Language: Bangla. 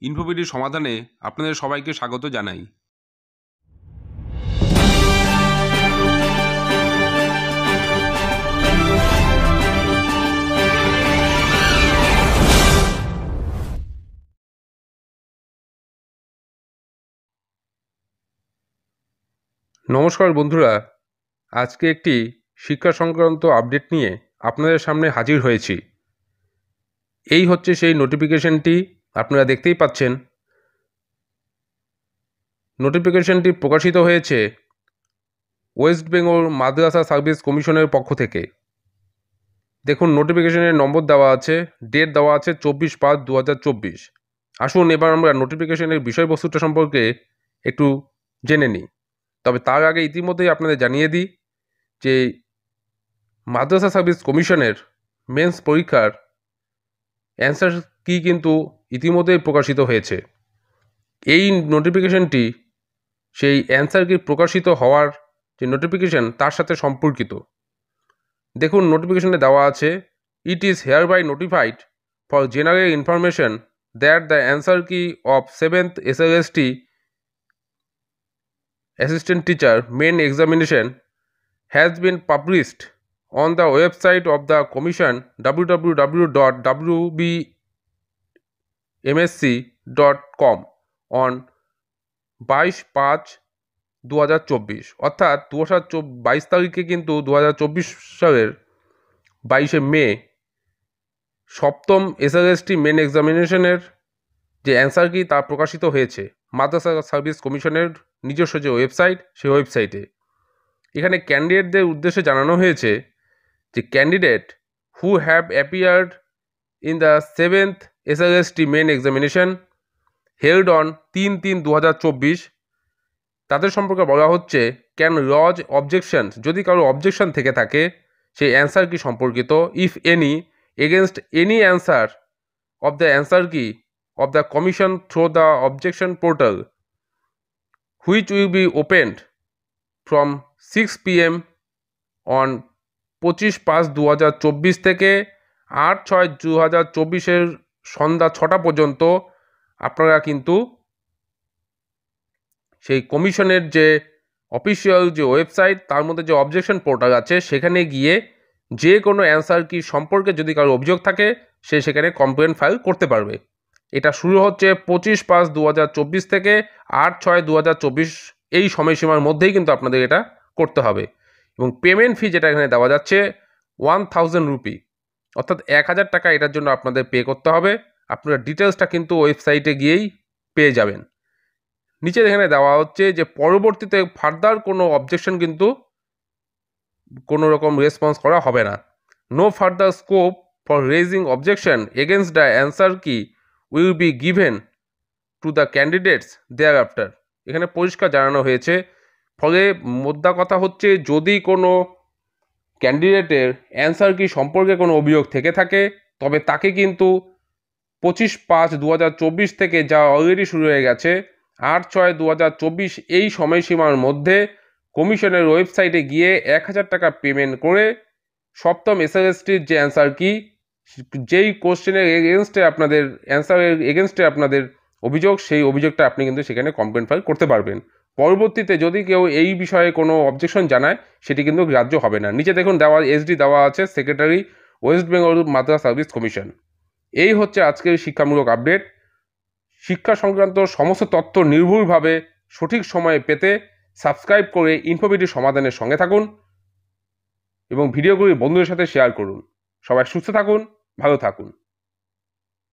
ইনফোভিডির সমাধানে আপনাদের সবাইকে স্বাগত জানাই। নমস্কার বন্ধুরা, আজকে একটি শিক্ষা সংক্রান্ত আপডেট নিয়ে আপনাদের সামনে হাজির হয়েছি। এই হচ্ছে সেই নোটিফিকেশনটি, আপনারা দেখতেই পাচ্ছেন। নোটিফিকেশনটি প্রকাশিত হয়েছে ওয়েস্ট বেঙ্গল মাদ্রাসা সার্ভিস কমিশনের পক্ষ থেকে। দেখুন, নোটিফিকেশনের নম্বর দেওয়া আছে, ডেট দেওয়া আছে 24/5/2024। আসুন এবার আমরা নোটিফিকেশনের বিষয়বস্তুটা সম্পর্কে একটু জেনে নিই। তবে তার আগে ইতিমধ্যেই আপনাদের জানিয়ে দিই যে মাদ্রাসা সার্ভিস কমিশনের মেন্স পরীক্ষার অ্যান্সার কি কিন্তু ইতিমধ্যেই প্রকাশিত হয়েছে। এই নোটিফিকেশনটি সেই অ্যান্সার কি প্রকাশিত হওয়ার যে নোটিফিকেশন তার সাথে সম্পর্কিত। দেখুন, নোটিফিকেশনে দেওয়া আছে, it is hereby notified for general information that the answer key of 7th SLST assistant teacher main examination has been published on the website of the commission www.wbmsc.com on 22/5/2024। অর্থাৎ 2022 তারিখে কিন্তু 2024 সালের 22শে মে সপ্তম SLST মেন এক্সামিনেশনের যে অ্যান্সার কি তা প্রকাশিত হয়েছে মাদ্রাসা সার্ভিস কমিশনের নিজস্ব যে ওয়েবসাইট, সেই ওয়েবসাইটে। এখানে ক্যান্ডিডেটদের উদ্দেশ্যে জানানো হয়েছে যে candidate who have appeared in the 7th SLST main examination held on 3/3/2024, তাদের সম্পর্কে বলা হচ্ছে ক্যান লজ অবজেকশনস, যদি কারো অবজেকশন থেকে থাকে সেই অ্যান্সার কি সম্পর্কিত, if any, against any answer of the answer কি of the commission through the objection portal, which will be opened from 6 PM on 25/5/2024 থেকে 8/6/2024 সন্ধ্যা 6টা পর্যন্ত আপনারা কিন্তু সেই কমিশনের যে অফিসিয়াল যে ওয়েবসাইট তার মধ্যে যে অবজেকশন পোর্টাল আছে সেখানে গিয়ে যে কোনো অ্যান্সার কি সম্পর্কে যদি কারো অভিযোগ থাকে সে সেখানে কমপ্লেন ফাইল করতে পারবে। এটা শুরু হচ্ছে 25/5/2024 থেকে 8/6/2024 এই সময়সীমার মধ্যেই কিন্তু আপনাদের এটা করতে হবে। এবং পেমেন্ট ফি যেটা এখানে দেওয়া যাচ্ছে 1000 রুপি, অর্থাৎ 1000 টাকা এটার জন্য আপনাদের পে করতে হবে। আপনারা ডিটেলসটা কিন্তু ওয়েবসাইটে গিয়েই পেয়ে যাবেন। নিচে এখানে দেওয়া হচ্ছে যে পরবর্তীতে ফার্দার কোনো অবজেকশন কিন্তু কোনো রকম রেসপন্স করা হবে না। No further scope for raising objection against the answer key will be given to the candidates thereafter। এখানে পরিষ্কার জানানো হয়েছে। ফলে মোদ্দা কথা হচ্ছে, যদি কোনো ক্যান্ডিডেটের অ্যান্সার কি সম্পর্কে কোনো অভিযোগ থেকে থাকে তবে তাকে কিন্তু 25/5/2024 থেকে, যা অলরেডি শুরু হয়ে গেছে, 8/6/2024 এই সময়সীমার মধ্যে কমিশনের ওয়েবসাইটে গিয়ে 1000 টাকা পেমেন্ট করে সপ্তম SLSTর যে অ্যান্সার কি, যেই কোশ্চেনের এগেনস্টে আপনাদের অ্যান্সারের এগেনস্টে আপনাদের অভিযোগ, সেই অভিযোগটা আপনি কিন্তু সেখানে কমপ্লেন ফাইল করতে পারবেন। পরবর্তীতে যদি কেউ এই বিষয়ে কোনো অবজেকশন জানায় সেটি কিন্তু গ্রাহ্য হবে না। নিচে দেখুন দেওয়া SD দেওয়া আছে, সেক্রেটারি ওয়েস্ট বেঙ্গল মাদ্রাসা সার্ভিস কমিশন। এই হচ্ছে আজকের শিক্ষামূলক আপডেট। শিক্ষা সংক্রান্ত সমস্ত তথ্য নির্ভুলভাবে সঠিক সময়ে পেতে সাবস্ক্রাইব করে ইনফোভিডির সমাধানের সঙ্গে থাকুন এবং ভিডিওগুলি বন্ধুদের সাথে শেয়ার করুন। সবাই সুস্থ থাকুন, ভালো থাকুন।